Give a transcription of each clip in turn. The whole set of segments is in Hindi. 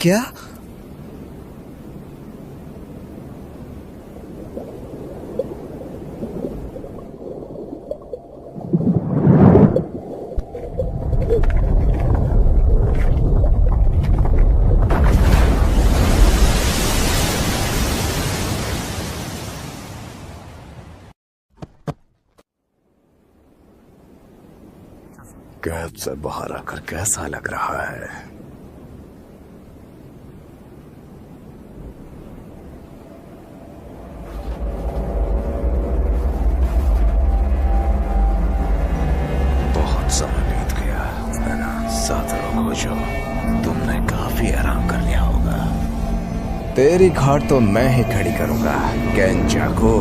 क्या? कैब से बाहर आकर कैसा लग रहा है? बहुत समय बीत गया है ना? 7 लोग हो जो तुमने काफी आराम कर लिया होगा। तेरी घाट तो मैं ही खड़ी करूंगा केंचाकू।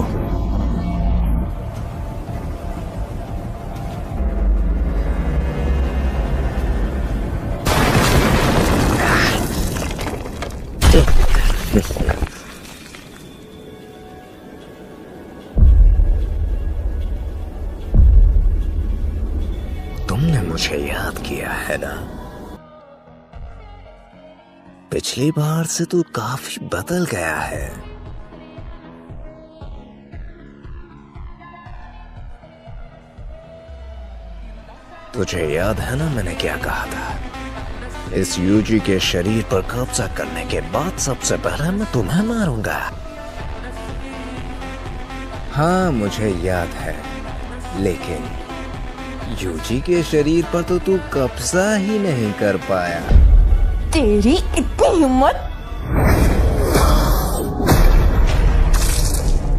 तुमने मुझे याद किया है ना? पिछली बार से तू काफी बदल गया है। तुझे याद है ना मैंने क्या कहा था? इस यूजी के शरीर पर कब्जा करने के बाद सबसे पहले मैं तुम्हें मारूंगा। हाँ मुझे याद है, लेकिन यूजी के शरीर पर तो तू कब्जा ही नहीं कर पाया। तेरी इतनी हिम्मत!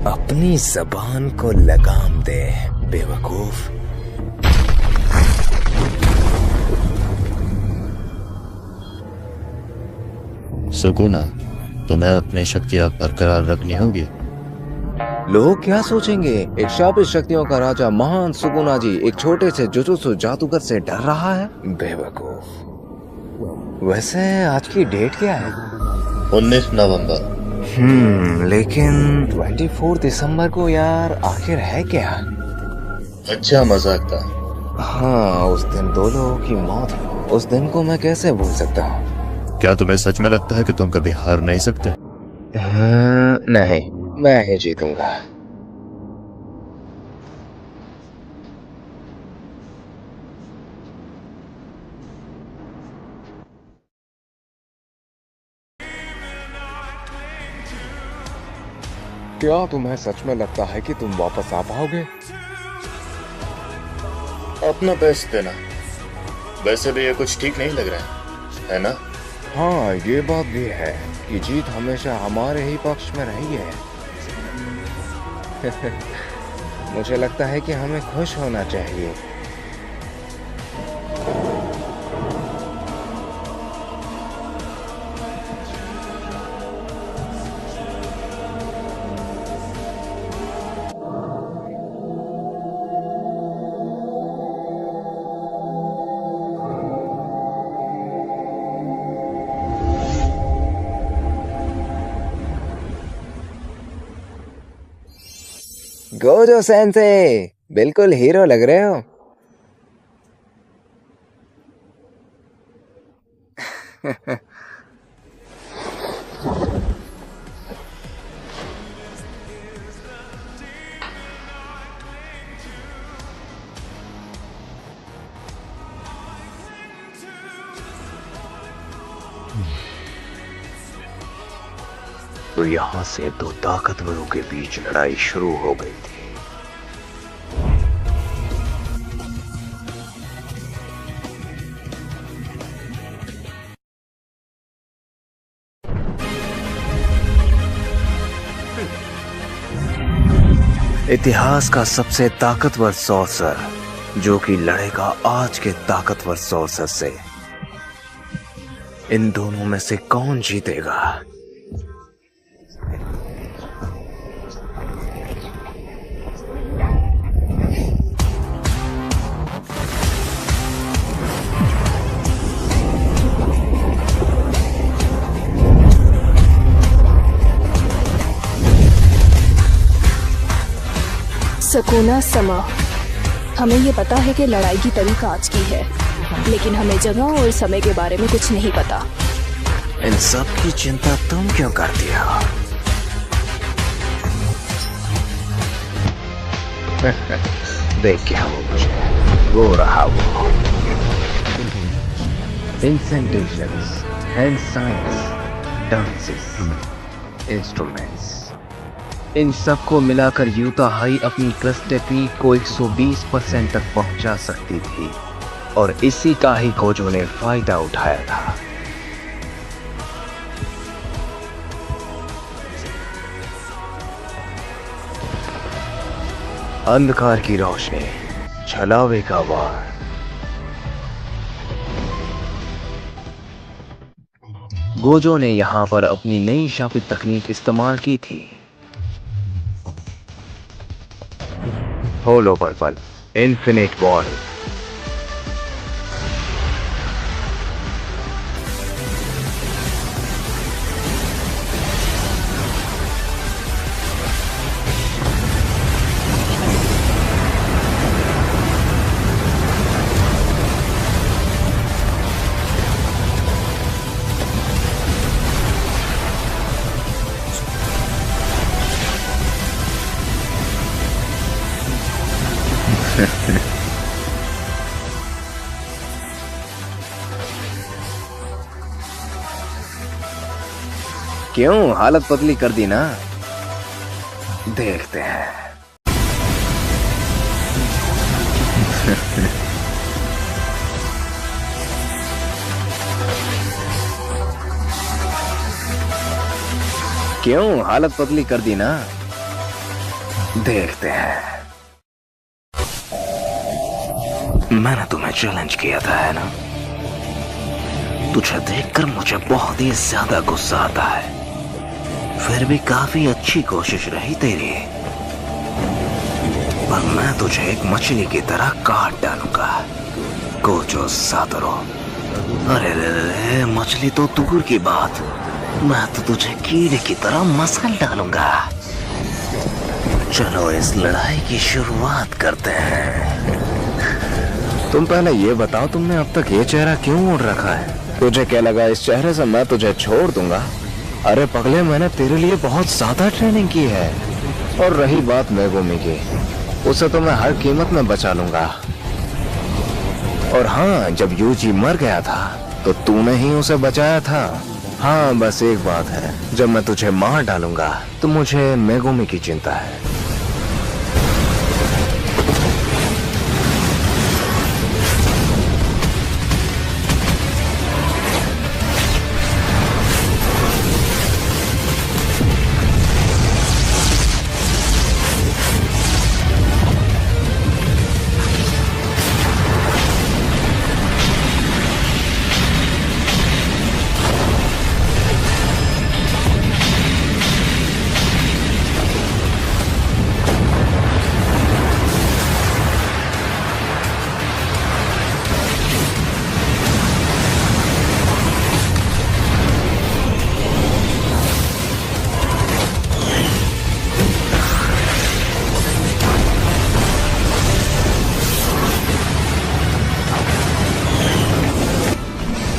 अपनी जबान को लगाम दे बेवकूफ। सुकुना, तुम्हें अपनी शक्तियां बरकरार रखनी होगी। लोग क्या सोचेंगे? एक शापित शक्तियों का राजा महान सुकुना जी एक छोटे से जुजुत्सु जादूगर से डर रहा है? बेवकूफ। वैसे आज की डेट क्या है? 19 नवंबर। लेकिन 24 दिसंबर को यार आखिर है क्या? अच्छा मजाक था। हाँ, उस दिन 2 लोगों की मौत हुई। उस दिन को मैं कैसे भूल सकता हूँ? क्या तुम्हें सच में लगता है कि तुम कभी हार नहीं सकते? नहीं, मैं ही जीतूंगा। क्या तुम्हें सच में लगता है कि तुम वापस आ पाओगे? अपना बेस्ट देना। वैसे भी ये कुछ ठीक नहीं लग रहा है ना? हाँ, ये बात भी है कि जीत हमेशा हमारे ही पक्ष में रही है। मुझे लगता है कि हमें खुश होना चाहिए। गोजो सेंसे, बिल्कुल हीरो लग रहे हो। तो यहाँ से 2 ताकतवरों के बीच लड़ाई शुरू हो गई थी। इतिहास का सबसे ताकतवर सॉर्सर जो कि लड़ेगा आज के ताकतवर सॉर्सर से। इन दोनों में से कौन जीतेगा? सुकुना समा, हमें ये पता है कि लड़ाई की तारीख आज की है, लेकिन हमें जगह और समय के बारे में कुछ नहीं पता। इन सब की चिंता तुम क्यों करती हो? देख क्या वो मुझे वो रहा वो इंसेंटेशंस, हैंड साइंस, डांसेस, इंस्ट्रूमेंट्स, इन सबको मिलाकर यूता हाई अपनी क्लस्टर को 120% तक पहुंचा सकती थी और इसी का ही गोजो ने फायदा उठाया था। अंधकार की रोशनी, छलावे का वार, गोजो ने यहां पर अपनी नई शापित तकनीक इस्तेमाल की थी। होलो पर्पल, इन्फिनिट वॉल। क्यों हालत पतली कर दी ना? देखते हैं। क्यों हालत पतली कर दी ना? देखते हैं। मैंने तुम्हें चैलेंज किया था, है ना? तुझे देखकर मुझे बहुत ही ज्यादा गुस्सा आता है। फिर भी काफी अच्छी कोशिश रही तेरी, पर मैं तुझे एक मछली की तरह काट डालूंगा, गोजो सातोरू। अरे रे, मछली तो दूर की बात, मैं तो तुझे कीड़े की तरह मसल डालूंगा। चलो इस लड़ाई की शुरुआत करते हैं। तुम पहले ये बताओ, तुमने अब तक ये चेहरा क्यों ओढ़ रखा है? तुझे क्या लगा इस चेहरे से मैं तुझे छोड़ दूंगा? अरे पगले, मैंने तेरे लिए बहुत ज्यादा ट्रेनिंग की है। और रही बात मेगुमी की, उसे तो मैं हर कीमत में बचा लूंगा। और हाँ, जब यूजी मर गया था तो तूने ही उसे बचाया था। हाँ, बस एक बात है, जब मैं तुझे मार डालूंगा तो मुझे मेगुमी की चिंता है।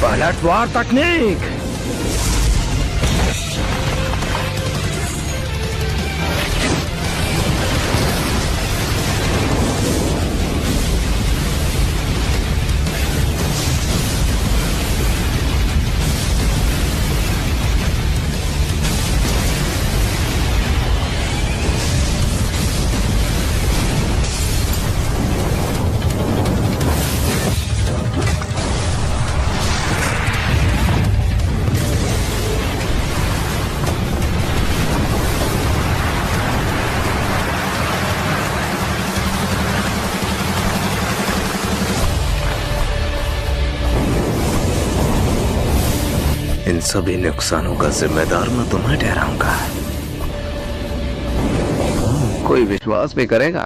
पलटवार तकनीक। इन सभी नुकसानों का जिम्मेदार मैं तुम्हें ठहराऊंगा। कोई विश्वास भी करेगा?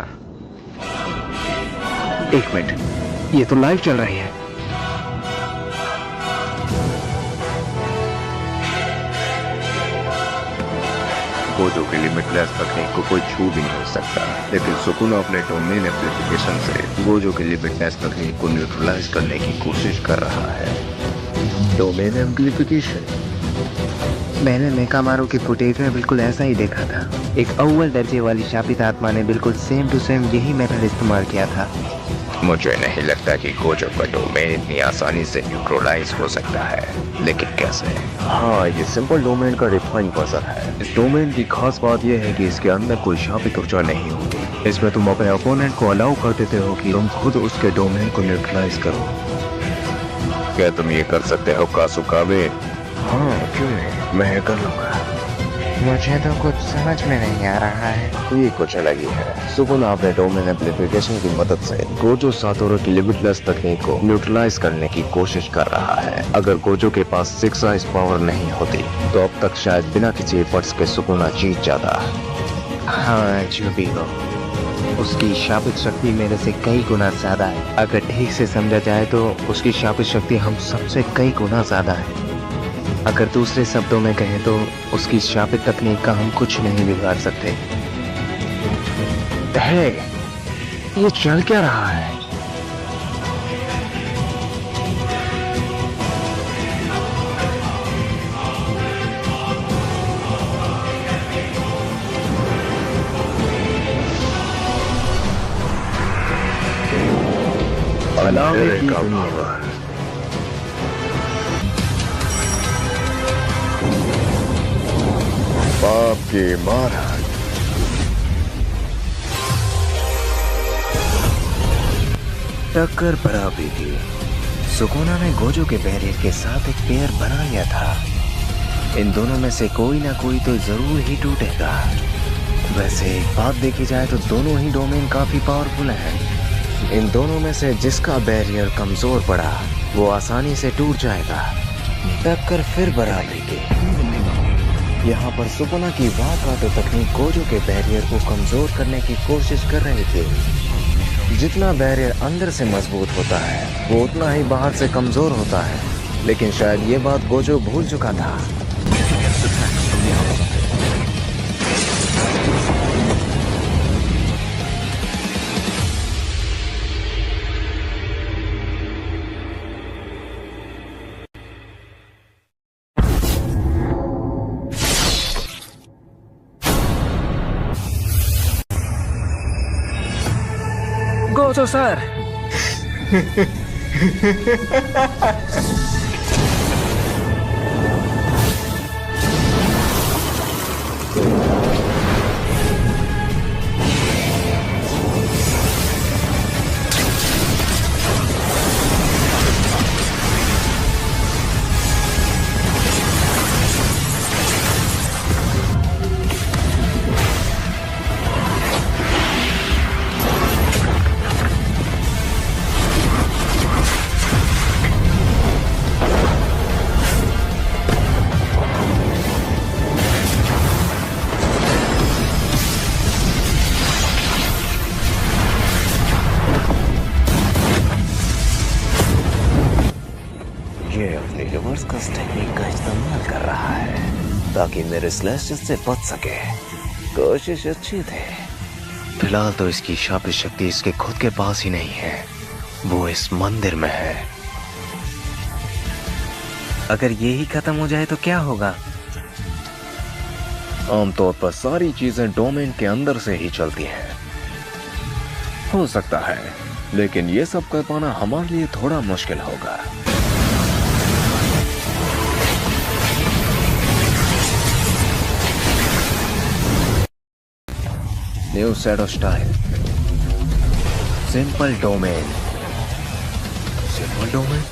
एक मिनट, ये तो लाइव चल रही है। गोजो के लिमिटलेस तकनीक को कोई छू भी नहीं सकता, लेकिन सुकुनो अपने डोमेन एप्लीकेशन से गोजो के लिमिटलेस तकनीक को न्यूट्रलाइज करने की कोशिश कर रहा है। डोमेन एम्प्लीफिकेशन मैंने मेकामारू की फुटेज में बिल्कुल ऐसा ही देखा था। एक अव्वल दर्जे वाली शापित आत्मा ने बिल्कुल सेम टू सेम यही मेथड इस्तेमाल किया था। मुझे नहीं लगता कि गोजो का डोमेन इतनी आसानी से न्यूट्रलाइज हो सकता है, लेकिन कैसे? हाँ, ये सिंपल डोमेन का रिफाइन वर्जन है। इस डोमेन की खास बात यह है कि इसके अंदर कोई शापित ऊर्जा नहीं होती। इसमें तुम अपने ओपोनेंट को अलाउ कर देते हो कि तुम खुद उसके डोमेन को न्यूट्रलाइज करो। क्या तुम ये कर सकते हो कासुकाबे? हाँ, क्यों नहीं, मैं ये कर लूंगा। मुझे तो कुछ समझ में नहीं आ रहा है। ये कुछ अलग ही है। सुकुना अपने डोमेन एम्प्लीफिकेशन की मदद से गोजो सातोरू की लिमिटलेस तकनीक को न्यूट्रलाइज करने की कोशिश कर रहा है। अगर गोजो के पास 6 आइस पावर नहीं होती तो अब तक शायद बिना किसी एफर्ट्स के सुकुना जीत जाता। हाँ, जो भी हो, उसकी शापित शक्ति मेरे से कई गुना ज्यादा है। अगर ठीक से समझा जाए तो उसकी शापित शक्ति हम सबसे कई गुना ज्यादा है। अगर दूसरे शब्दों में कहें तो उसकी शापित तकनीक का हम कुछ नहीं बिगाड़ सकते। हे, ये चल क्या रहा है? अंधेरे का पावर। बाप की मारा। टक्कर बराबरी की। सुकुना ने गोजो के बैरियर के साथ एक पेयर बना लिया था। इन दोनों में से कोई ना कोई तो जरूर ही टूटेगा। वैसे एक बात देखी जाए तो दोनों ही डोमेन काफी पावरफुल हैं। इन दोनों में से जिसका बैरियर कमजोर पड़ा वो आसानी से टूट जाएगा। टक्कर फिर बराबरी की। यहाँ पर सुकुना की वाकाटो तकनीक गोजो के बैरियर को कमजोर करने की कोशिश कर रही थी। जितना बैरियर अंदर से मजबूत होता है वो उतना ही बाहर से कमजोर होता है। लेकिन शायद ये बात गोजो भूल चुका था। गोजो सर, रिवर्स कस टेक्निक का इस्तेमाल कर रहा है ताकि मेरे स्लैशेस से बच सके। कोशिश अच्छी थी। फिलहाल तो इसकी शापित शक्ति इसके खुद के पास ही नहीं है, वो इस मंदिर में है। अगर ये ही खत्म हो जाए तो क्या होगा? आमतौर पर सारी चीजें डोमेन के अंदर से ही चलती हैं। हो सकता है, लेकिन ये सब कर पाना हमारे लिए थोड़ा मुश्किल होगा। New shadow style, simple domain. Simple domain?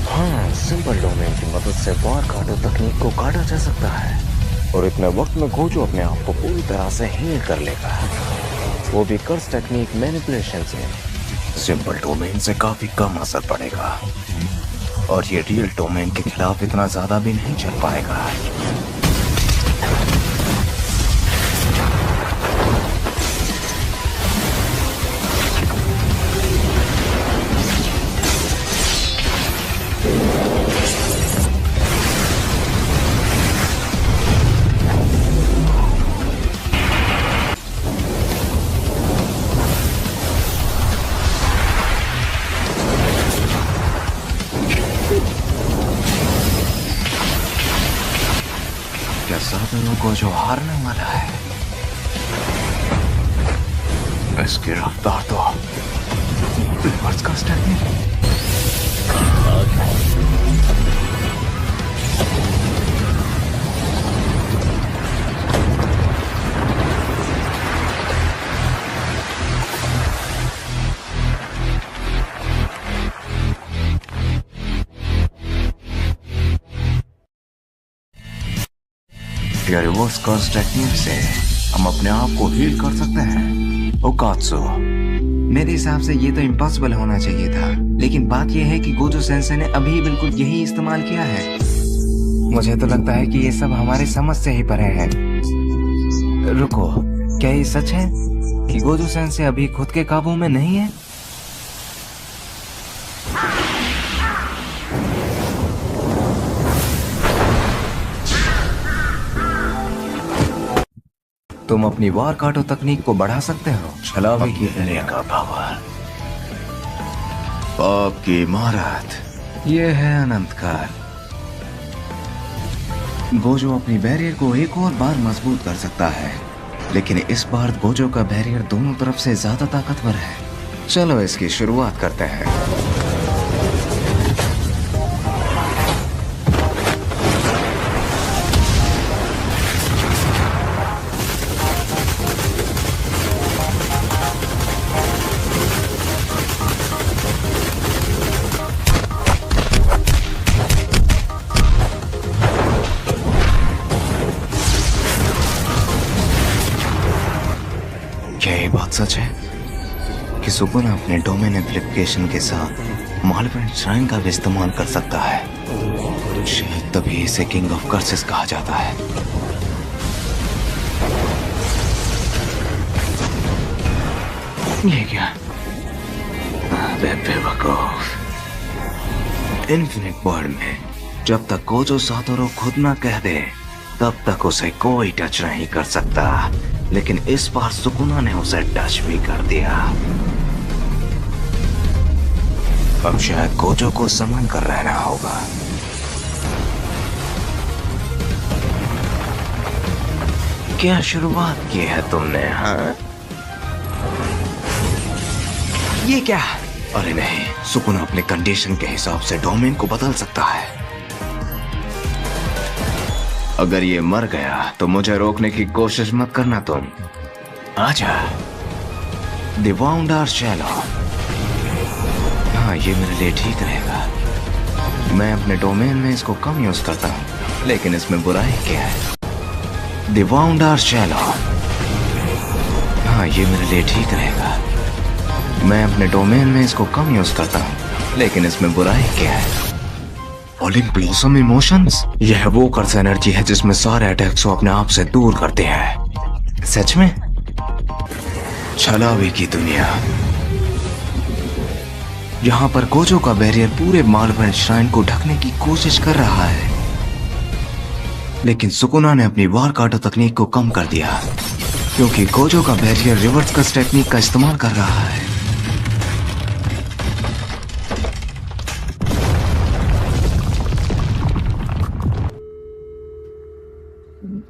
हाँ, सिंपल डोमेन की मदद से वार काटो तकनीक को काटा जा सकता है और इतने वक्त में गोजो अपने आप को पूरी तरह से हील कर लेगा, वो भी कर्स टेक्निक मैनिपुलेशन से। सिंपल डोमेन से काफी कम असर पड़ेगा और ये रियल डोमेन के खिलाफ इतना ज्यादा भी नहीं चल पाएगा। गोजो हारने वाला है। इसकी रफ्तार तो रिवर्स का स्टेप नहीं। रिवर्स कर्स टेक्निक से हम अपने आप को हील कर सकते हैं। ओकात्सु, मेरे हिसाब से ये तो इम्पॉसिबल होना चाहिए था, लेकिन बात ये है कि गोजो सेंसे ने अभी बिल्कुल यही इस्तेमाल किया है। मुझे तो लगता है कि ये सब हमारे समझ से ही परे है। रुको, क्या ये सच है कि गोजो सेंसे अभी खुद के काबू में नहीं है? तुम अपनी वार काटो तकनीक को बढ़ा सकते हो। छलावे की का पावर, पाप की इमारत, ये है अनंतकार। गोजो अपनी बैरियर को एक और बार मजबूत कर सकता है, लेकिन इस बार गोजो का बैरियर दोनों तरफ से ज्यादा ताकतवर है। चलो इसकी शुरुआत करते हैं। क्या ये बात सच है कि सुकुना अपने डोमेन एम्प्लीफिकेशन के साथ मालपेंट श्राइन का भी इस्तेमाल कर सकता है? शायद तभी इसे किंग ऑफ कर्सेस कहा जाता है। ये क्या? बेवकूफ। इन्फिनिट वर्ल्ड में जब तक गोजो सातोरू खुद ना कह दे, तब तक उसे कोई टच नहीं कर सकता, लेकिन इस बार सुकुना ने उसे टच भी कर दिया। अब शायद गोजो को संभल कर रहना होगा। क्या शुरुआत की है तुमने? हाँ, ये क्या? अरे नहीं, सुकुना अपने कंडीशन के हिसाब से डोमेन को बदल सकता है। अगर ये मर गया तो मुझे रोकने की कोशिश मत करना तुम। आजा। The wonder shallow. हाँ, ये मेरे लिए ठीक रहेगा। मैं अपने डोमेन में इसको कम यूज करता हूँ, लेकिन इसमें बुराई क्या है? The wonder shallow. हाँ, ये मेरे लिए ठीक रहेगा। मैं अपने डोमेन में इसको कम यूज करता हूँ, लेकिन इसमें बुराई क्या है? फॉलिंग ब्लॉसम इमोशंस, यह वो कर्स एनर्जी है जिसमें सारे अटैक्स को अपने आप से दूर करते हैं। सच में? छलावे की दुनिया। यहाँ पर गोजो का बैरियर पूरे मालपेंट श्राइन को ढकने की कोशिश कर रहा है, लेकिन सुकुना ने अपनी वार काटो तकनीक को कम कर दिया, क्योंकि गोजो का बैरियर रिवर्स कस टेक्निक का इस्तेमाल कर रहा है।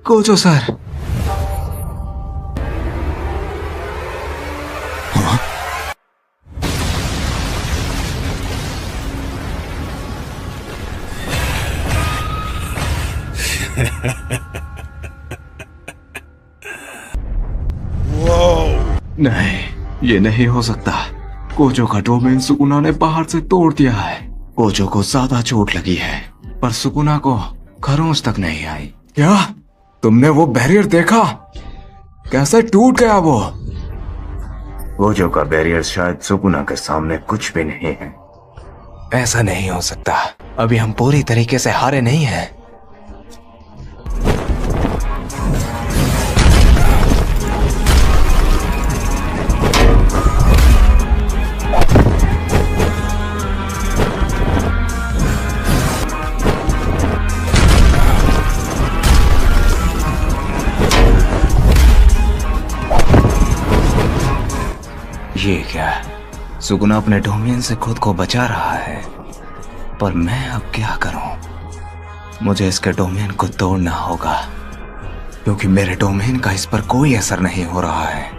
Gojo sir. हाँ? नहीं, ये नहीं हो सकता। गोजो का डोमेन सुकुना ने बाहर से तोड़ दिया है। गोजो को ज्यादा चोट लगी है, पर सुकुना को खरोंच तक नहीं आई। क्या तुमने वो बैरियर देखा? कैसे टूट गया वो? गोजो का बैरियर शायद सुकुना के सामने कुछ भी नहीं है। ऐसा नहीं हो सकता, अभी हम पूरी तरीके से हारे नहीं हैं। ये क्या? सुकुना अपने डोमेन से खुद को बचा रहा है, पर मैं अब क्या करूं? मुझे इसके डोमेन को तोड़ना होगा। क्योंकि मेरे डोमेन का इस पर कोई असर नहीं हो रहा है।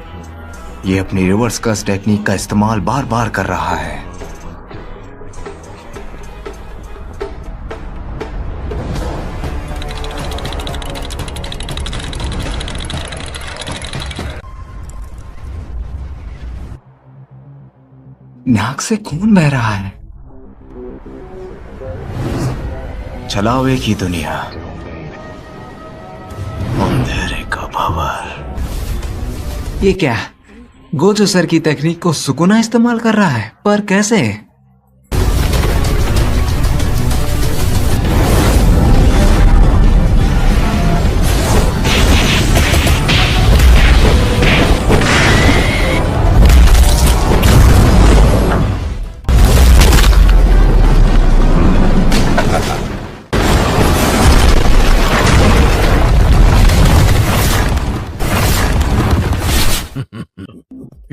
ये अपनी रिवर्स कर्स टेक्निक का इस्तेमाल बार बार कर रहा है। नाक से खून बह रहा है। चलाओ एक ही दुनिया, अंधेरे का पावर। ये क्या? गोजो सर की तकनीक को सुकुना इस्तेमाल कर रहा है, पर कैसे?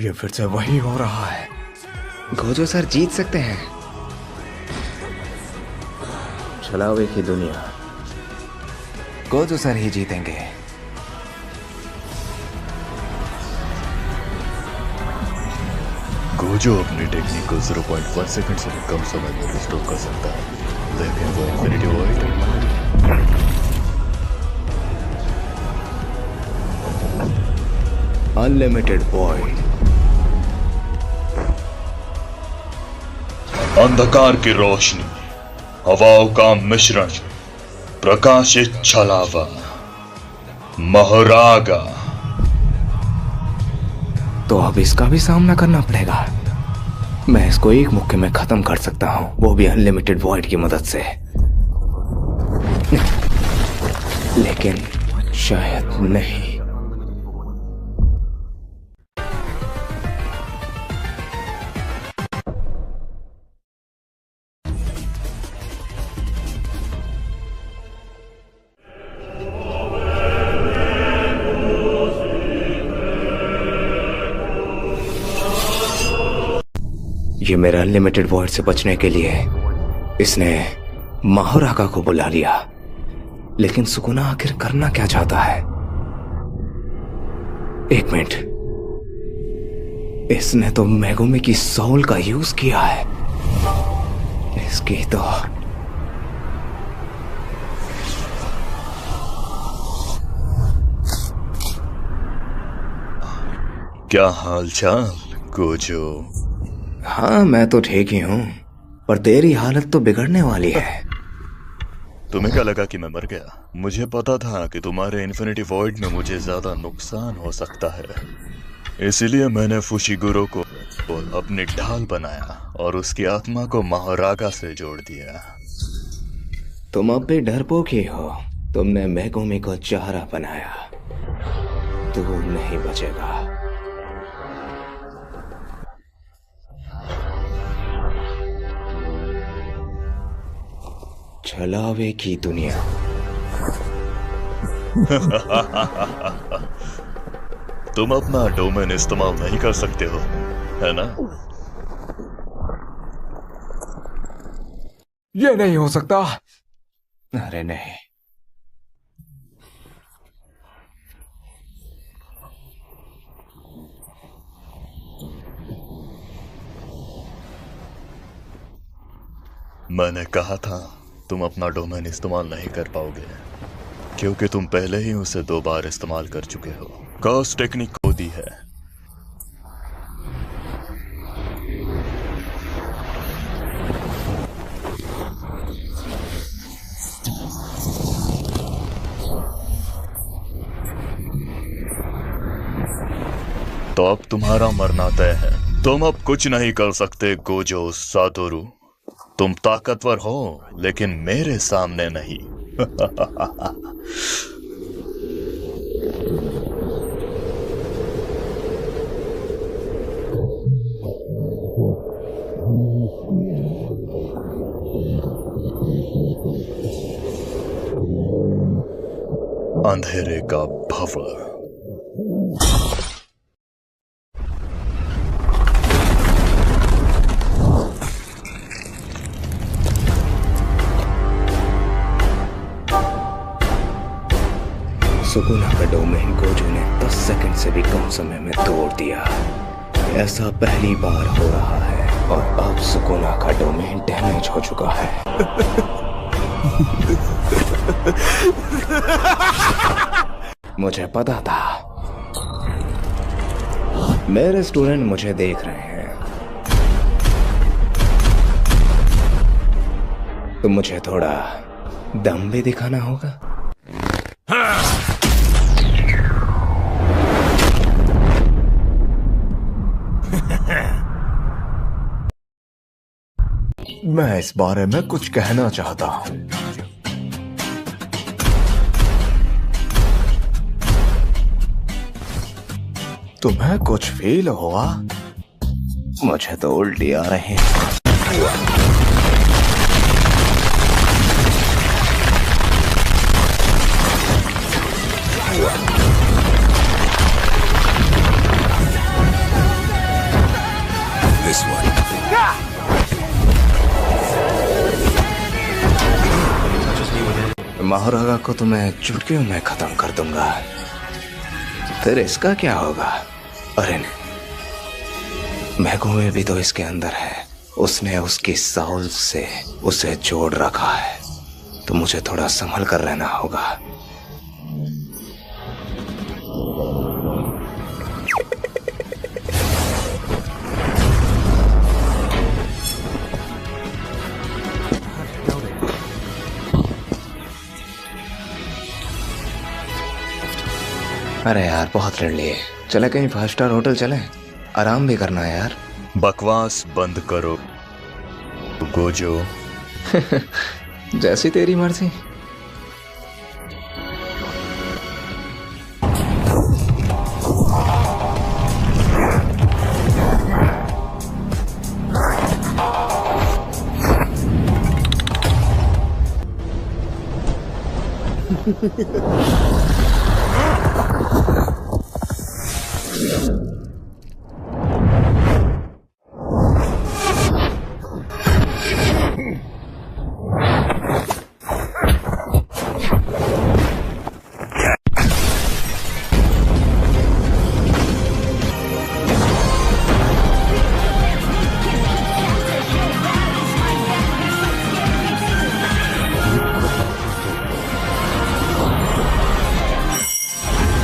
ये फिर से वही हो रहा है। गोजो सर जीत सकते हैं। चलाओ एक ही दुनिया, गोजो सर ही जीतेंगे। गोजो अपनी टेक्निक को 0.1 सेकंड से भी कम समय में रिस्टोर कर सकता है, लेकिन वो इन्फिनिटी वॉइड अनलिमिटेड वॉइड। अंधकार की रोशनी, हवाओं का मिश्रण, प्रकाशित छलावा, महरागा। तो अब इसका भी सामना करना पड़ेगा। मैं इसको एक मुक्के में खत्म कर सकता हूं, वो भी अनलिमिटेड वॉइड की मदद से। लेकिन शायद नहीं। ये मेरा अनलिमिटेड वॉइड से बचने के लिए इसने माहुराका को बुला लिया। लेकिन सुकुना आखिर करना क्या चाहता है? एक मिनट, इसने तो मेगुमी की सोल का यूज किया है। इसकी तो क्या हालचाल गोजो? हाँ, मैं तो ठीक ही हूं, पर तेरी हालत तो बिगड़ने वाली है। तुम्हें क्या लगा कि मैं मर गया? मुझे पता था कि तुम्हारे इन्फिनिटी वॉइड में मुझे ज्यादा नुकसान हो सकता है, इसीलिए मैंने फुशिगुरो को अपनी ढाल बनाया और उसकी आत्मा को महारागा से जोड़ दिया। तुम अब भी डरपोक ही हो। तुमने मेगुमी को चारा बनाया। तू नहीं बचेगा। छलावे की दुनिया। तुम अपना डोमेन इस्तेमाल नहीं कर सकते हो, है ना? ये नहीं हो सकता। अरे नहीं। मैंने कहा था तुम अपना डोमेन इस्तेमाल नहीं कर पाओगे, क्योंकि तुम पहले ही उसे 2 बार इस्तेमाल कर चुके हो। कर्स टेक्निक खो दी है। तो अब तुम्हारा मरना तय है। तुम अब कुछ नहीं कर सकते गोजो सातोरु। तुम ताकतवर हो, लेकिन मेरे सामने नहीं। अंधेरे का भवर। सुकुना का डोमेन गोजो ने 10 सेकंड से भी कम समय में तोड़ दिया। ऐसा पहली बार हो रहा है और अब सुकुना का डोमेन डैमेज हो चुका है। मुझे पता था। मेरे स्टूडेंट मुझे देख रहे हैं, तो मुझे थोड़ा दम भी दिखाना होगा। मैं इस बारे में कुछ कहना चाहता हूं। तुम्हें कुछ फील हुआ? मुझे तो उल्टी आ रही है। This one. महारागा को तो मैं चुटकियों में खत्म कर दूंगा। फिर इसका क्या होगा? अरे नहीं, मैगुमे भी तो इसके अंदर है। उसने उसकी साउल से उसे जोड़ रखा है, तो मुझे थोड़ा संभल कर रहना होगा। अरे यार, बहुत लड़ लिए। चले कहीं 5 स्टार होटल चले, आराम भी करना है यार। बकवास बंद करो गोजो। जैसी तेरी मर्जी।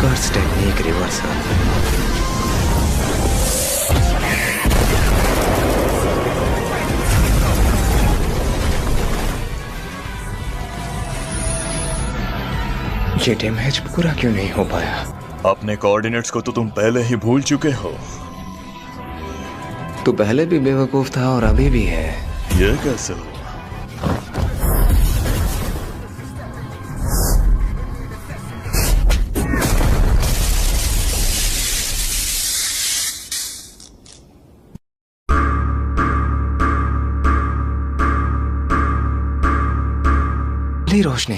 कर्स टेक्निक रिवर्सल। ये डैमेज पूरा क्यों नहीं हो पाया? अपने कोऑर्डिनेट्स को तो तुम पहले ही भूल चुके हो। तू पहले भी बेवकूफ था और अभी भी है। ये कैसे हो? रोशनी,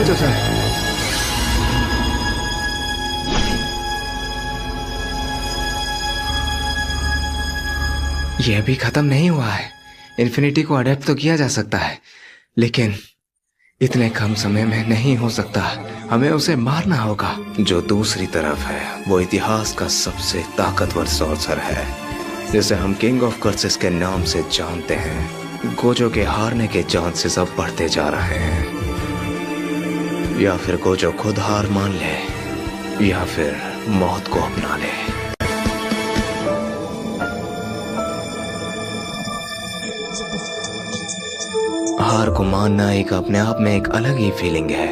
तो सर यह भी खत्म नहीं हुआ है। इन्फिनिटी को अडेप्ट तो किया जा सकता है, लेकिन इतने कम समय में नहीं हो सकता। हमें उसे मारना होगा। जो दूसरी तरफ है वो इतिहास का सबसे ताकतवर सॉर्सर है, जिसे हम किंग ऑफ कर्सेस के नाम से जानते हैं। गोजो के हारने के चांसेस अब बढ़ते जा रहे हैं। या फिर गोजो खुद हार मान ले, या फिर मौत को अपना ले। हार को मानना एक अपने आप में एक अलग ही फीलिंग है,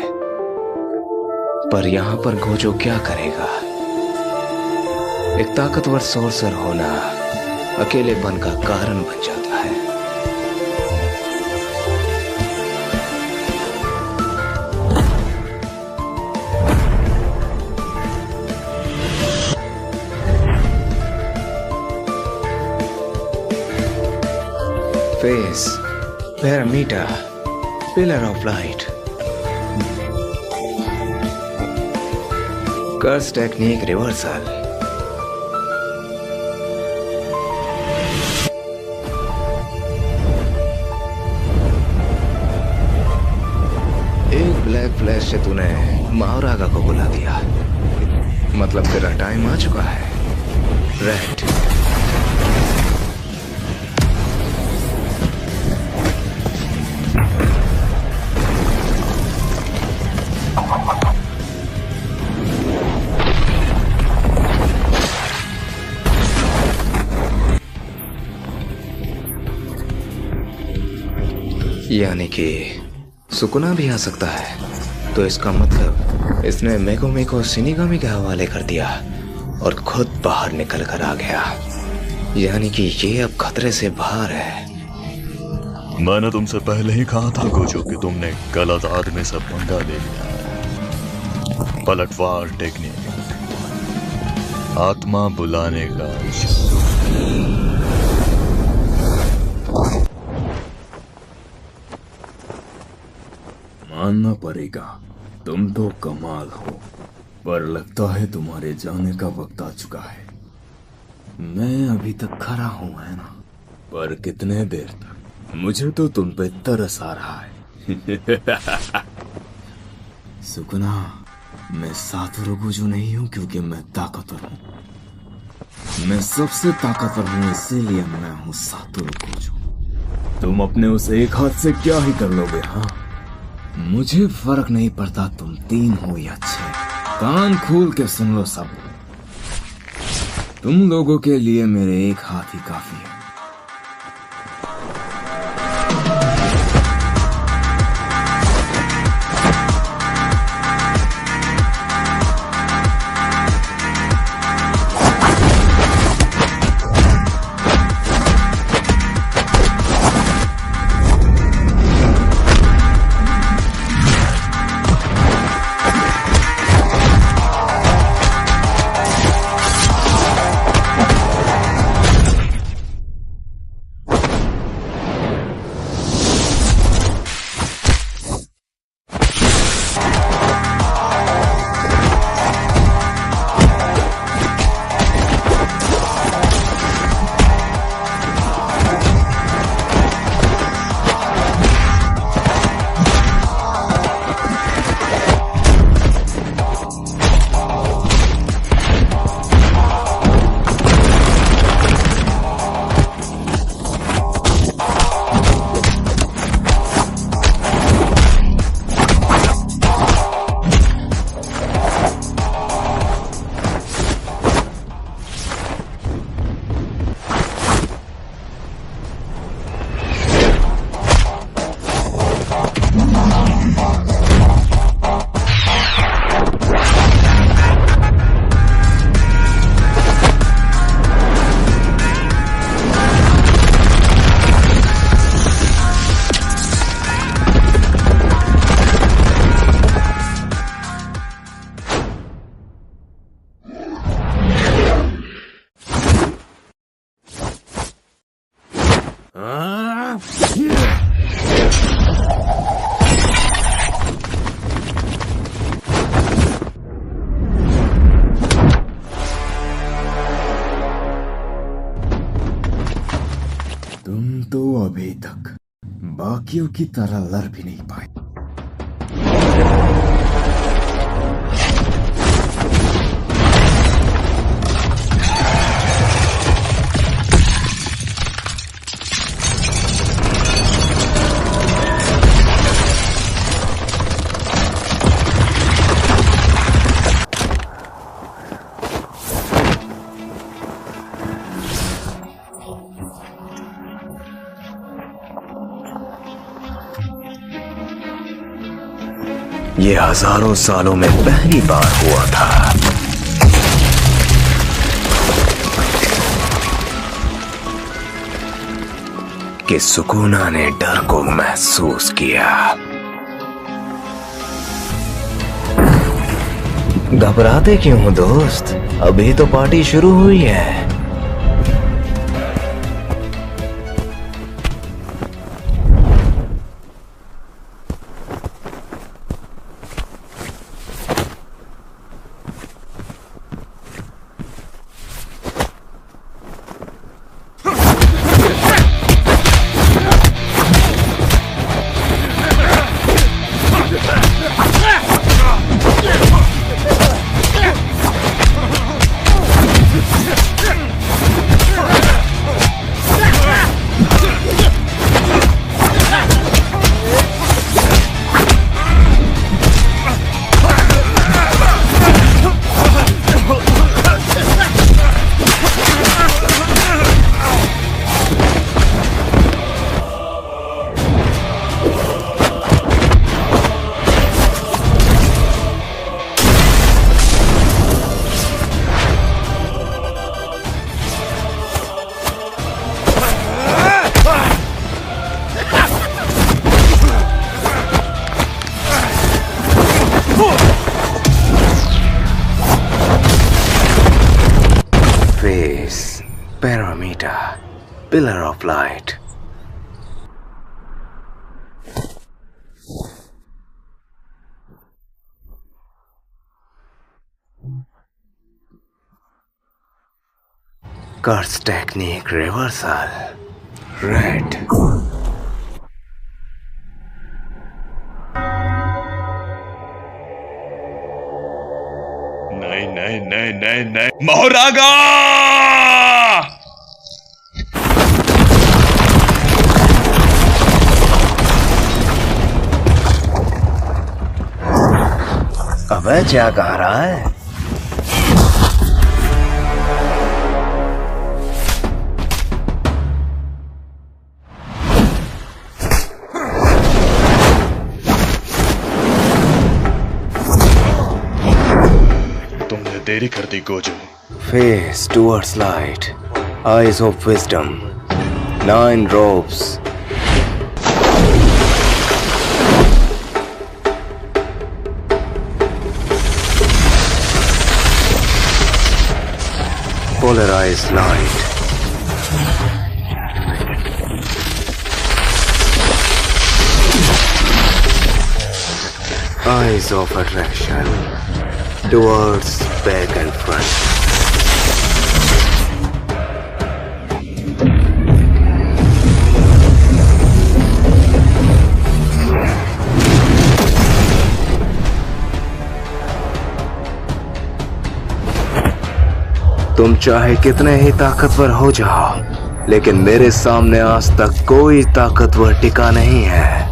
पर यहाँ पर गोजो क्या करेगा? एक ताकतवर सोर्सर होना अकेलेपन का कारण बन जाता है। Space, parameter, pillar of light, curse technique reversal. एक ब्लैक फ्लैश से तूने महारागा को बुला दिया, मतलब तेरा टाइम आ चुका है। रेड, यानी कि सुकुना भी आ सकता है। तो इसका मतलब इसने मेगुमी को शिनिगामी के हवाले कर दिया और खुद बाहर निकल कर आ गया। यानी कि ये अब खतरे से बाहर है। मैंने तुमसे पहले ही कहा था गोजो कि तुमने गलत आदमी से पंगा ले लिया। पलटवार टेक्निक, आत्मा बुलाने का मानना पड़ेगा, तुम तो कमाल हो, पर लगता है तुम्हारे जाने का वक्त आ चुका है। मैं अभी तक खड़ा हूं, है ना? पर कितने देर तक? मुझे तो तुम पे तरस आ रहा है। सुकुना, मैं सातोरु गोजो नहीं हूं क्योंकि मैं ताकतवर हूं। मैं सबसे ताकतवर हूं, इसीलिए मैं हूं सातोरु गोजो। तुम अपने उस एक हाथ से क्या ही कर लोगे? हाँ, मुझे फर्क नहीं पड़ता तुम 3 हो या 6। कान खोल के सुन लो सब। तुम लोगों के लिए मेरे एक हाथ ही काफी है। तुम तो अभी तक बाकियों की तरह लड़ भी नहीं पाए। ये हजारों सालों में पहली बार हुआ था। कि सुकुना ने डर को महसूस किया। घबराते क्यों हो दोस्त? अभी तो पार्टी शुरू हुई है। बेटा, pillar of light. Curse technique reversal, red. नहीं नहीं नहीं नहीं नहीं, मोहरागा! अबे क्या कह रहा है? तुमने देरी कर दी Gojo. Face towards light, eyes of wisdom, 9 robes. Polarized light. Eyes of attraction towards back and front. तुम चाहे कितने ही ताकतवर हो जाओ, लेकिन मेरे सामने आज तक कोई ताकतवर टिका नहीं है।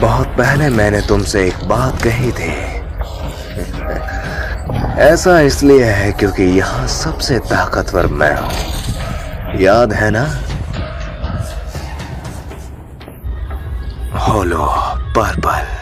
बहुत पहले मैंने तुमसे एक बात कही थी। ऐसा इसलिए है क्योंकि यहाँ सबसे ताकतवर मैं हूं, याद है ना? होलो पर्पल।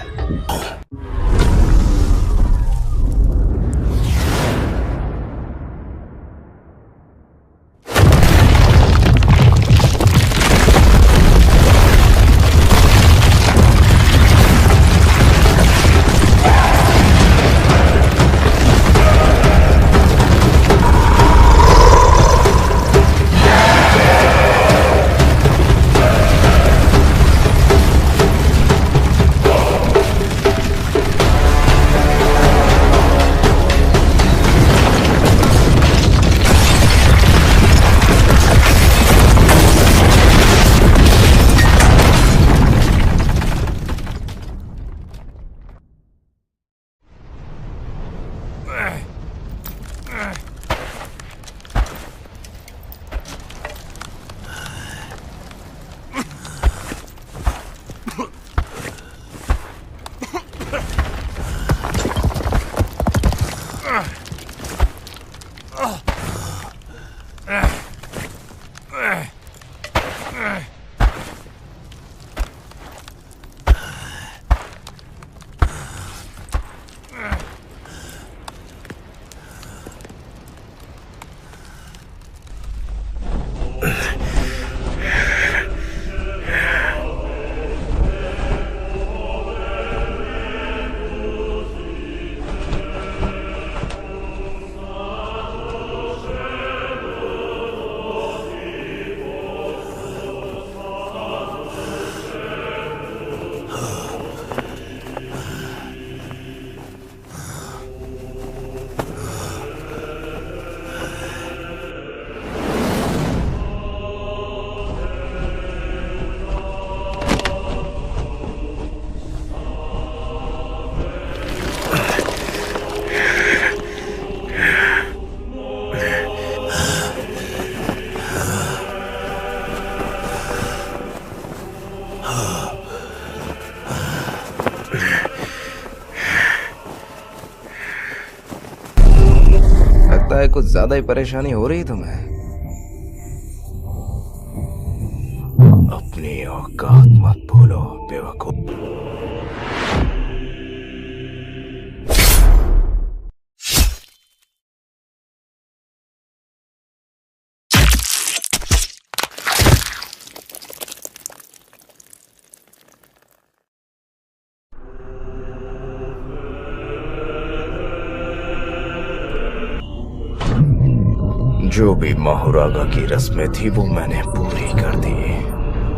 लगता है कुछ ज्यादा ही परेशानी हो रही तुम्हें। अपनी औकात मत भूलो बेवकूफ। जो भी माहुरागा की रस्में थी वो मैंने पूरी कर दी।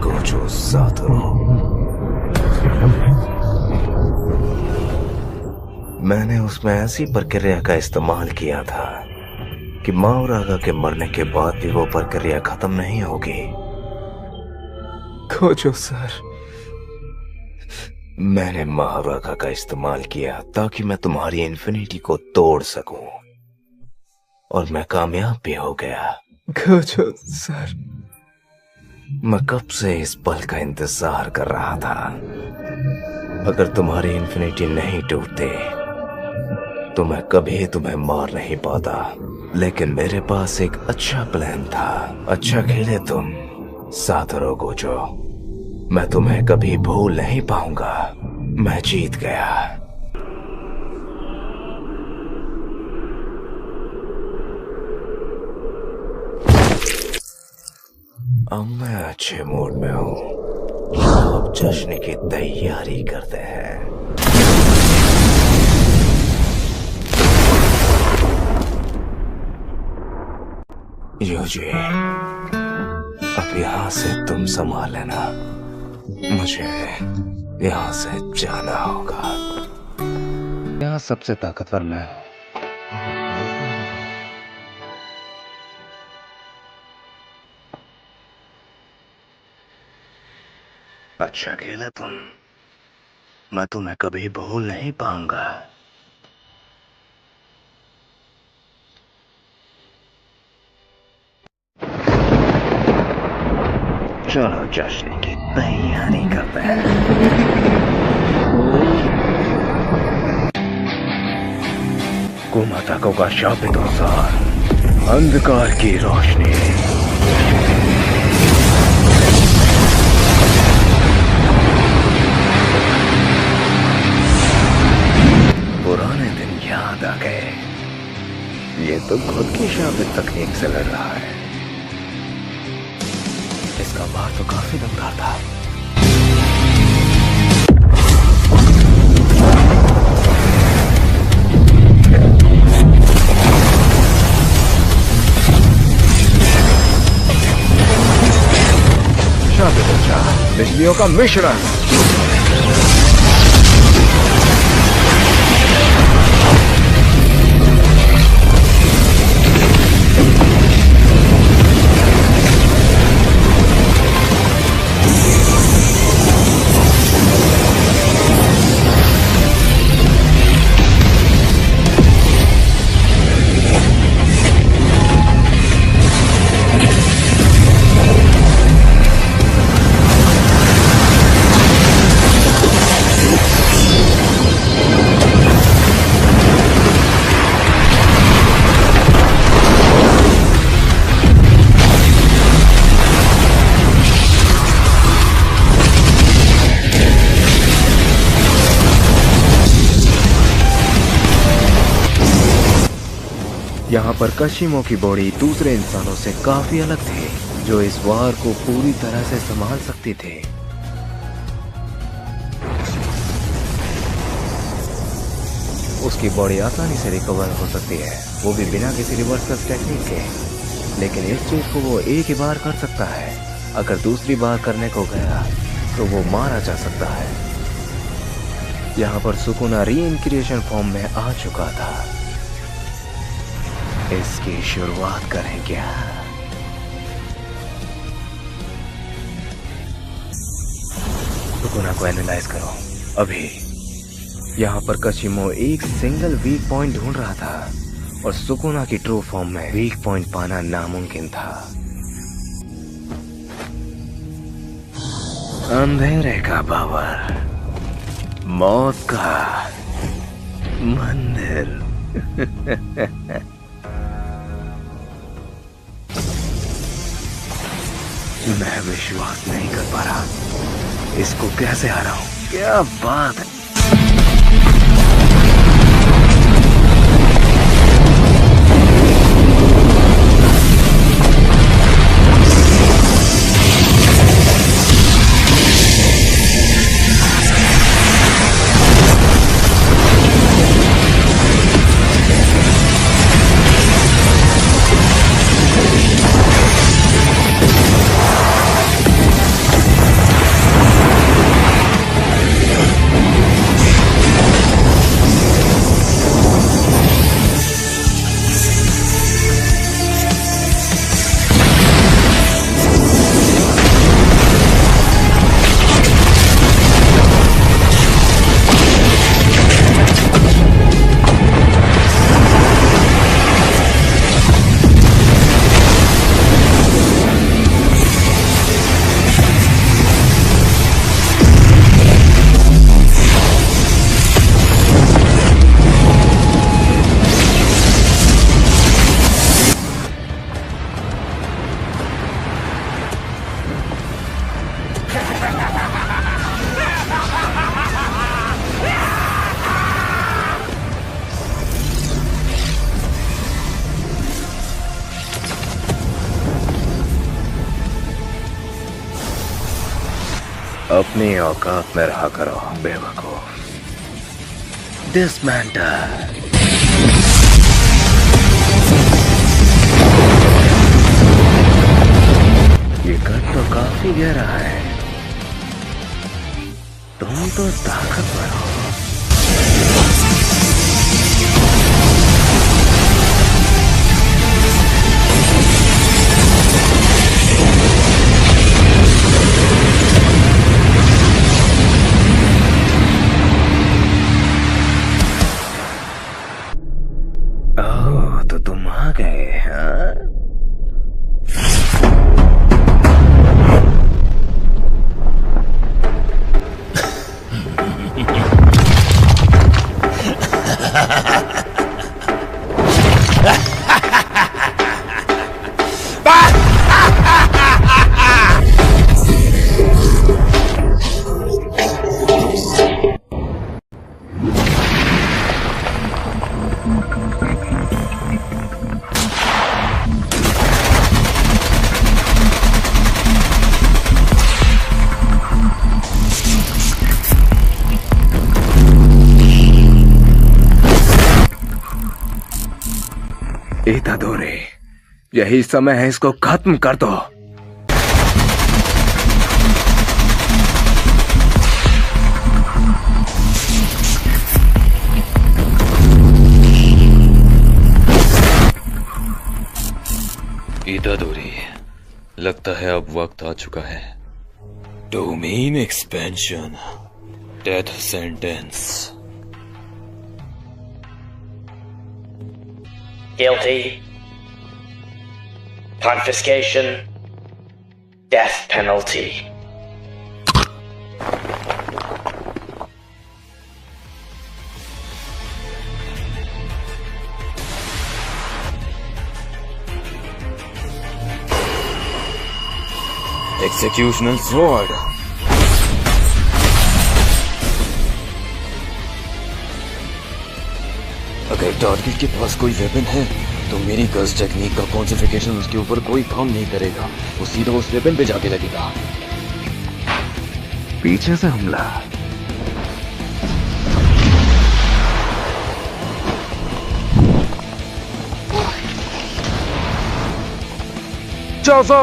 गोजो सातोरू, मैंने उसमें ऐसी प्रक्रिया का इस्तेमाल किया था कि माहुरागा के मरने के बाद भी वो प्रक्रिया खत्म नहीं होगी। गोजो सर, मैंने माहुरागा का इस्तेमाल किया ताकि मैं तुम्हारी इन्फिनिटी को तोड़ सकूं, और मैं कामयाब भी हो गया। गोजो सर, मैं कब से इस पल का इंतजार कर रहा था। अगर तुम्हारी इन्फिनिटी नहीं टूटते तो मैं कभी तुम्हें मार नहीं पाता, लेकिन मेरे पास एक अच्छा प्लान था। अच्छा खेले तुम सातोरू गोजो, मैं तुम्हें कभी भूल नहीं पाऊंगा। मैं जीत गया। अब मैं अच्छे मूड में हूँ। अब जश्न की तैयारी करते हैं। यूजी, अब यहाँ से तुम संभाल लेना। मुझे यहाँ से जाना होगा। यहाँ सबसे ताकतवर मैं हूँ। अच्छा खेला तुम, मैं तुम्हें कभी भूल नहीं पाऊंगा। चलो जश्न की तैयारी करते हैं। कुमाताको का शापित अनुसार अंधकार की रोशनी। पुराने दिन याद आ गए। ये तो खुद की शापित तकनीक से लड़ रहा है। इसका वार तो काफी दमदार था। शापित अच्छा, बिजलियों का मिश्रण। यहाँ पर कशिमो की बॉडी दूसरे इंसानों से काफी अलग थी, जो इस वार को पूरी तरह से संभाल सकती थे। उसकी बॉडी आसानी से रिकवर हो सकती है, वो भी बिना किसी रिवर्सल टेक्निक के। लेकिन इस चीज को वो एक ही बार कर सकता है। अगर दूसरी बार करने को गया तो वो मारा जा सकता है। यहाँ पर सुकुना रीइंक्रिएशन फॉर्म में आ चुका था। इसकी शुरुआत करें क्या? सुकुना को एनालाइज करो अभी। यहाँ पर कशिमो एक सिंगल वीक पॉइंट ढूंढ रहा था और सुकुना की ट्रू फॉर्म में वीक पॉइंट पाना नामुमकिन था। अंधेरे का पावर, मौत का मंदिर। मैं विश्वास नहीं कर पा रहा, इसको कैसे हराऊं? क्या बात है। अपनी औकात में रहा करो बेवकूफ। डिसमेंटल। ये कद तो काफी गहरा है। तुम तो ताकतवर हो। ओह, तो तुम आ गए हाँ? इतादोरी, यही समय है, इसको खत्म कर दो। इतादोरी, लगता है अब वक्त आ चुका है। Domain expansion, death sentence. Guilty. Confiscation. Death penalty. Executional sword. अगर टारगेट के पास कोई वेपन है तो मेरी कर्स टेक्निक का कॉन्सेंट्रेशन उसके ऊपर कोई काम नहीं करेगा। वो सीधा उस वेपन पे जाके लगेगा। पीछे से हमला। चौसो।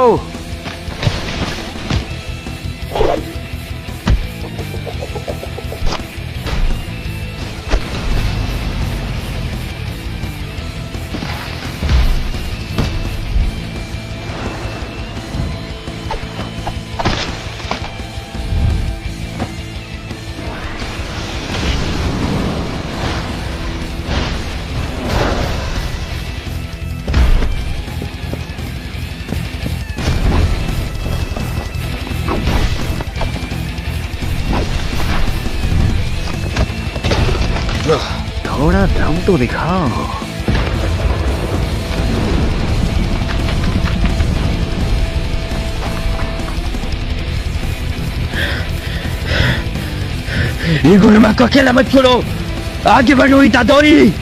थोड़ा दम तो दिखाओ। ये गुरुमा को अकेला मत छोड़ो, आगे बढ़ो इतादोरी।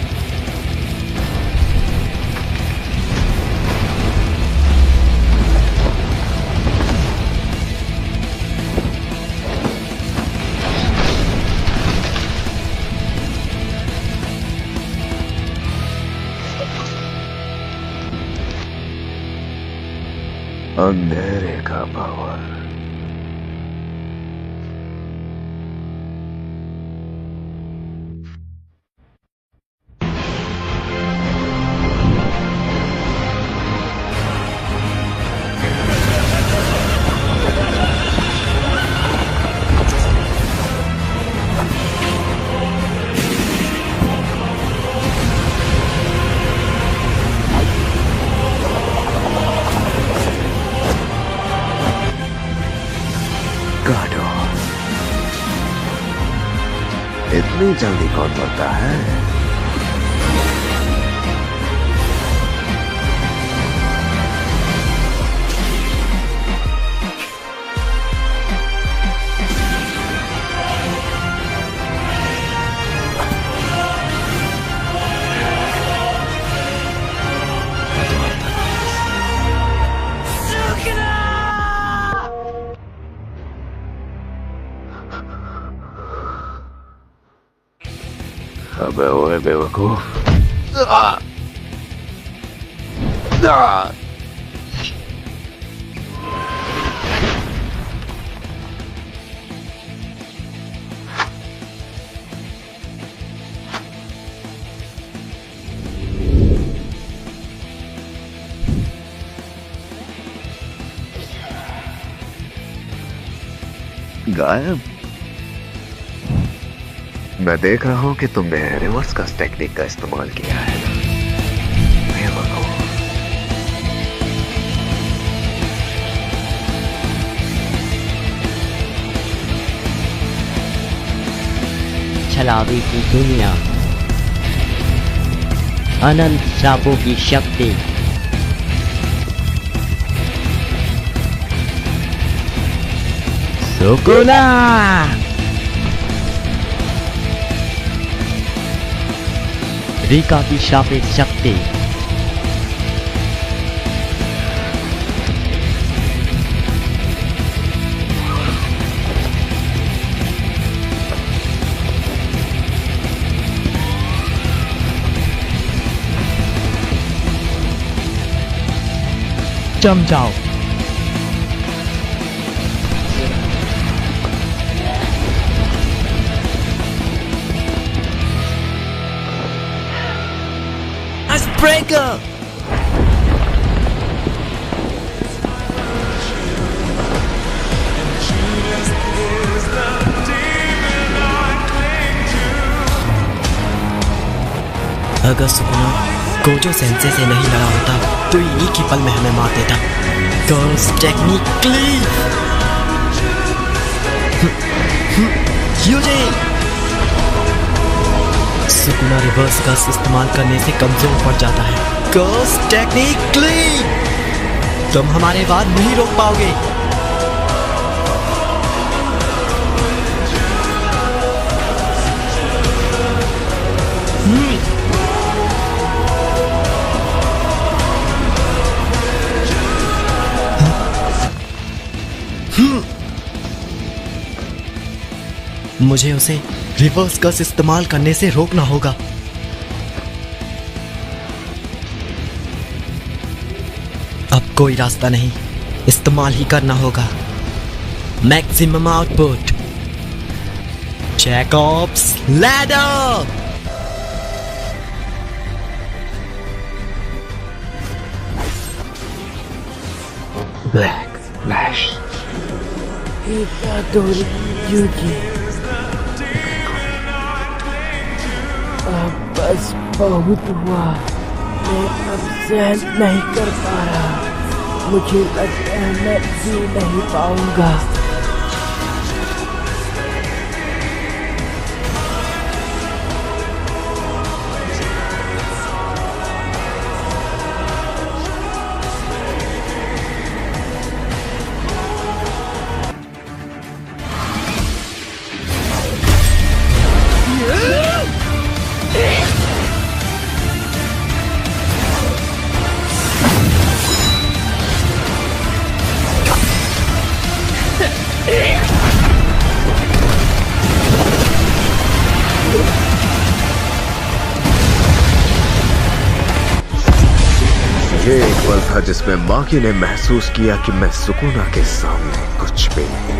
अंधेरे का पावर। इतनी जल्दी कौन मरता है? अबे ओए बेवकूफ। गायब। मैं देख रहा हूं कि तुमने रिवर्स कस टेक्निक का इस्तेमाल किया है। छलावे की दुनिया, अनंत श्रापों की शक्ति, सुकुना। रीका की श्रापित शक्ति, जम जाओ। Breaker! अगर सुकुना गोजो सेंसे से नहीं लड़ा होता तो ये एक ही पल में हमें मार देता। गर्ल्स टेक्निकली सुकुना रिवर्स का इस्तेमाल करने से कमजोर पड़ जाता है। गर्ल्स टेक्निकली तुम हमारे बाद नहीं रोक पाओगे। मुझे उसे रिवर्स कस इस्तेमाल करने से रोकना होगा। अब कोई रास्ता नहीं, इस्तेमाल ही करना होगा। Maximum output, Jacob's ladder. Black flash, Itadori Yuji. अब बस बहुत हुआ, मैं अब सहन नहीं कर पा रहा। मुझे लगता है मैं जी नहीं पाऊंगा। ये एक पल था जिसमें माकी ने महसूस किया कि मैं सुकुना के सामने कुछ भी नहीं।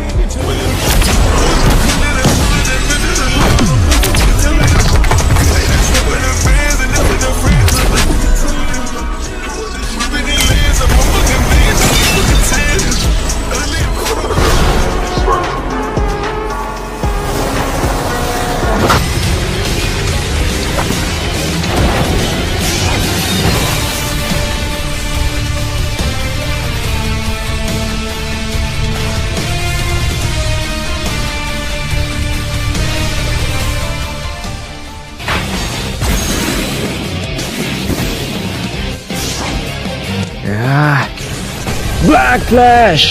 Black Flash!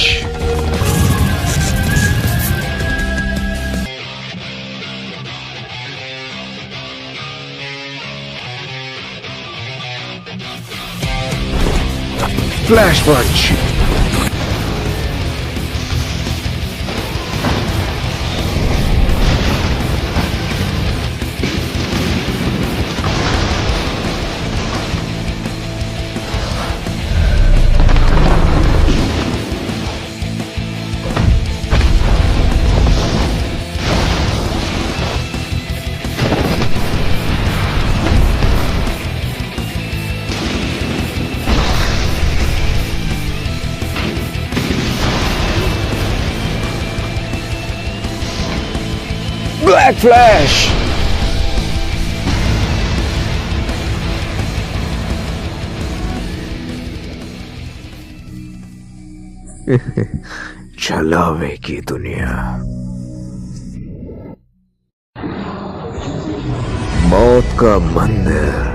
Flash Punch! Black flash. छलावे की दुनिया। मौत का मंदिर।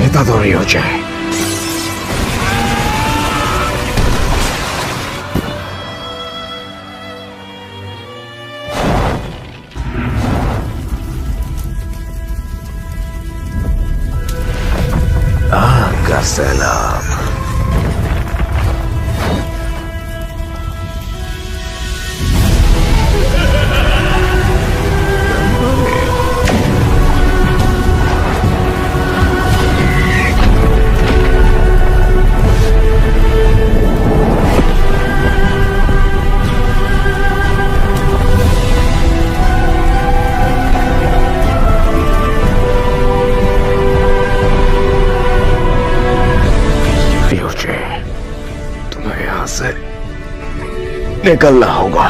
हितादोरी हो जाए। आग का सैलाब। निकलना होगा।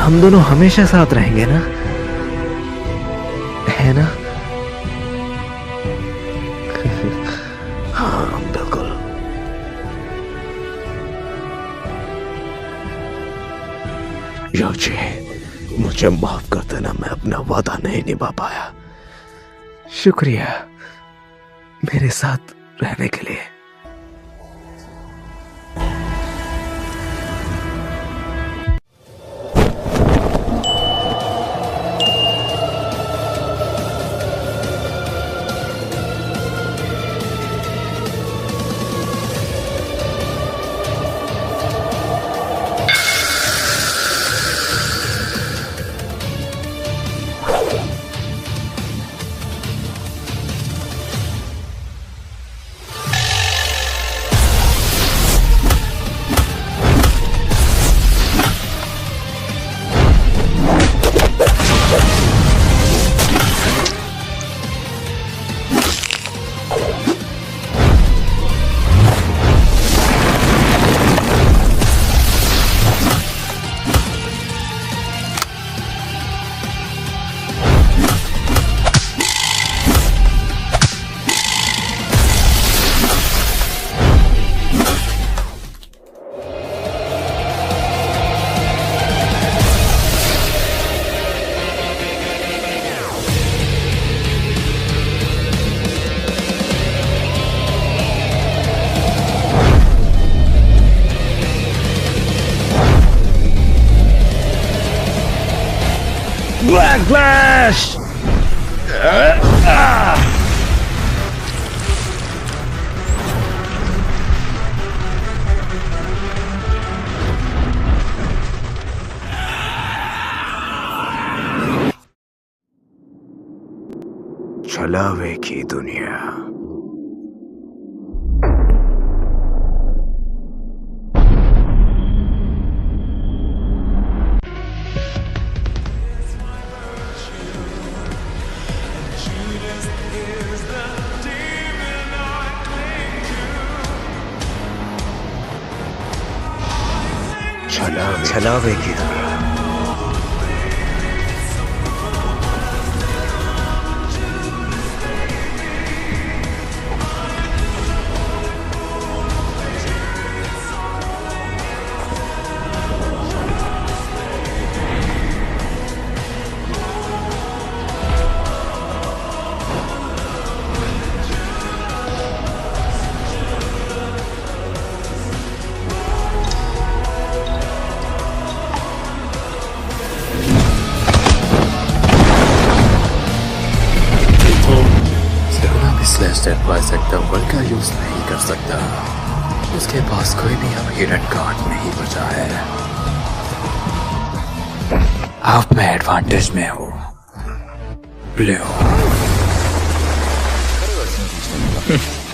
हम दोनों हमेशा साथ रहेंगे ना, है ना? हाँ बिल्कुल। योची, मुझे माफ कर देना, मैं अपना वादा नहीं निभा पाया। शुक्रिया मेरे साथ रहने के लिए। Black Flash! छलावे की दुनिया। छलावे की दुनिया। स्लेस्टेड बाइसेक्टर वर्ल्ड का यूज नहीं कर सकता। उसके पास कोई भी अब हिडन कार्ड नहीं बचा है। अब मैं एडवांटेज में हूँ।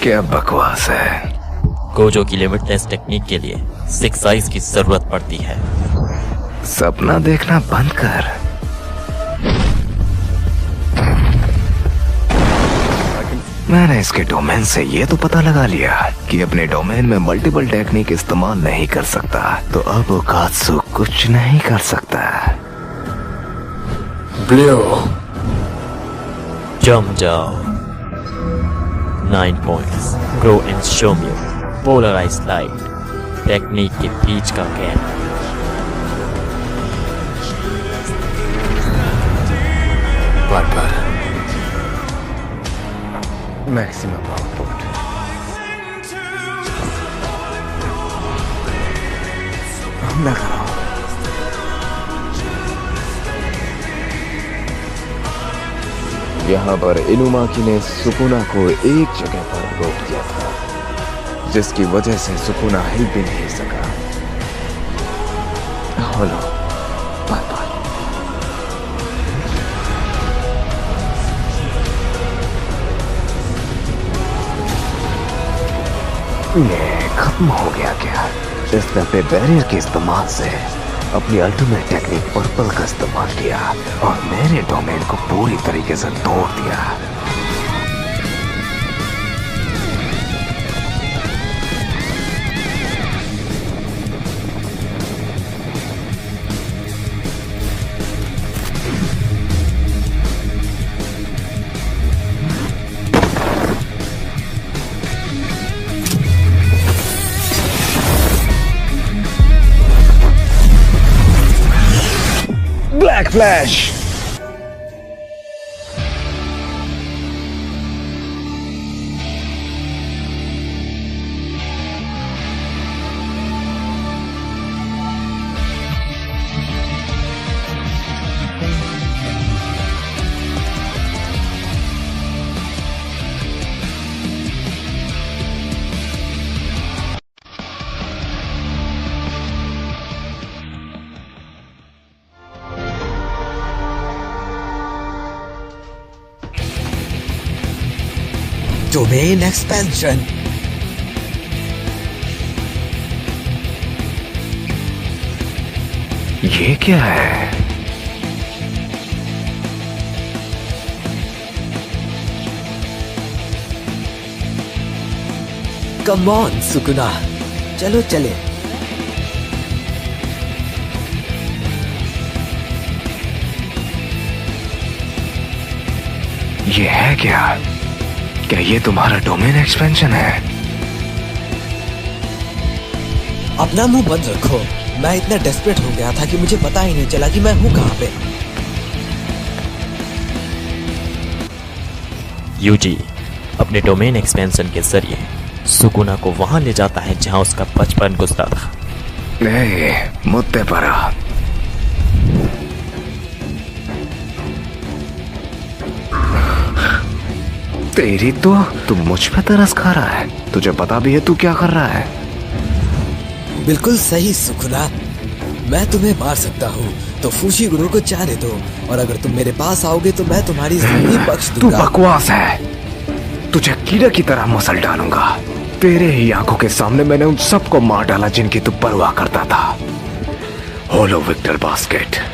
क्या बकवास है। गोजो की लिमिटलेस टेक्निक के लिए 6 आइज की जरूरत पड़ती है। सपना देखना बंद कर। मैंने इसके डोमेन से ये तो पता लगा लिया कि अपने डोमेन में मल्टीपल टेक्निक इस्तेमाल नहीं कर सकता, तो अब ओकात्सु कुछ नहीं कर सकता। ब्लू जम जाओ। 9 पॉइंट्स। ग्रो एंड शोम्यो। Polarize light. टेक्निक के बीच का गैप। Purple maximum output. हमला करो। यहाँ पर इनुमाकी ने सुकुना को एक जगह पर रोक दिया था, जिसकी वजह से सुकुना हिल भी नहीं सका। हेलो ये खत्म हो गया क्या? इस दफे बैरियर के इस्तेमाल से अपनी अल्टीमेट टेक्निक पर्पल का इस्तेमाल किया और मेरे डोमेन को पूरी तरीके से तोड़ दिया। Black Flash! Domain expansion. ये क्या है? Come on, सुकुना, चलो चले। ये है क्या? क्या ये तुम्हारा डोमेन एक्सपेंशन है? अपना मुंह बंद रखो। मैं इतना डेस्परेट हो गया था कि मुझे पता ही नहीं चला कि मैं हूँ कहाँ पे। यूजी अपने डोमेन एक्सपेंशन के जरिए सुकुना को वहां ले जाता है जहां उसका बचपन गुजरा था। मुद्दे पर आ। तेरी तो तू मुझ पे तरस खा रहा है। तुझे पता भी है तू क्या कर रहा है? बिल्कुल सही सुकुना। मैं तुम्हें मार सकता हूँ, तो फूशी गुरु को जाने दो, और अगर तुम मेरे पास आओगे तो मैं तुम्हारी जिंदगी बख्श दूंगा। तू बकवास है। तुझे कीड़े की तरह मसल डालूंगा। तेरे ही आंखों के सामने मैंने उन सबको मार डाला जिनकी तू परवाह करता था। होलो विक्टर बास्केट।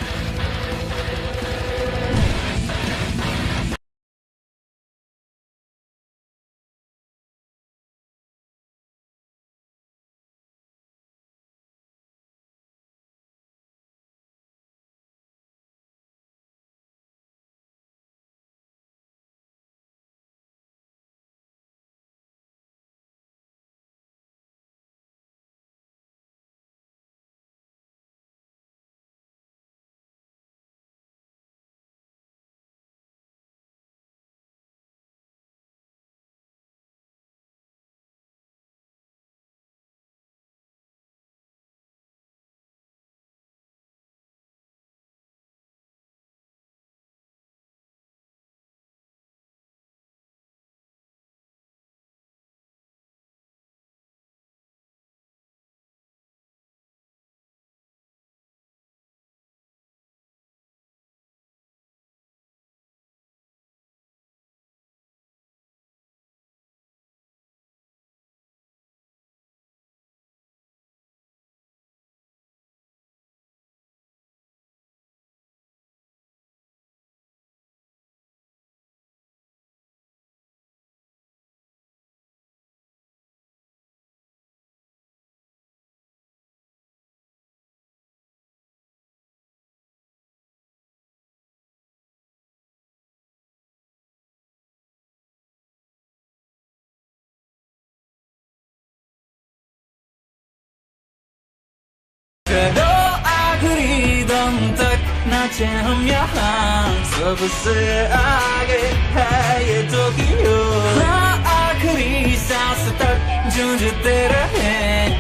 पीछे हम यहाँ सबसे आगे है ये टोक्यो। हाँ, आखिरी सांस तक जूझते रहे।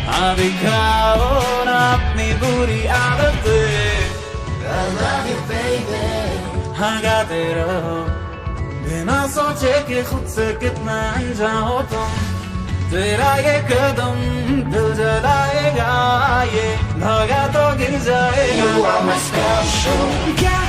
हाँ, दिखाओ ना अपनी बुरी आदतें। I love you baby। हाँ, गाते रहो बिना सोचे कि खुद से कितना अनजान हो तुम। तेरा ये कदम दिल जलाएगा, ये धागा तो गिर जाएगा। You are my special।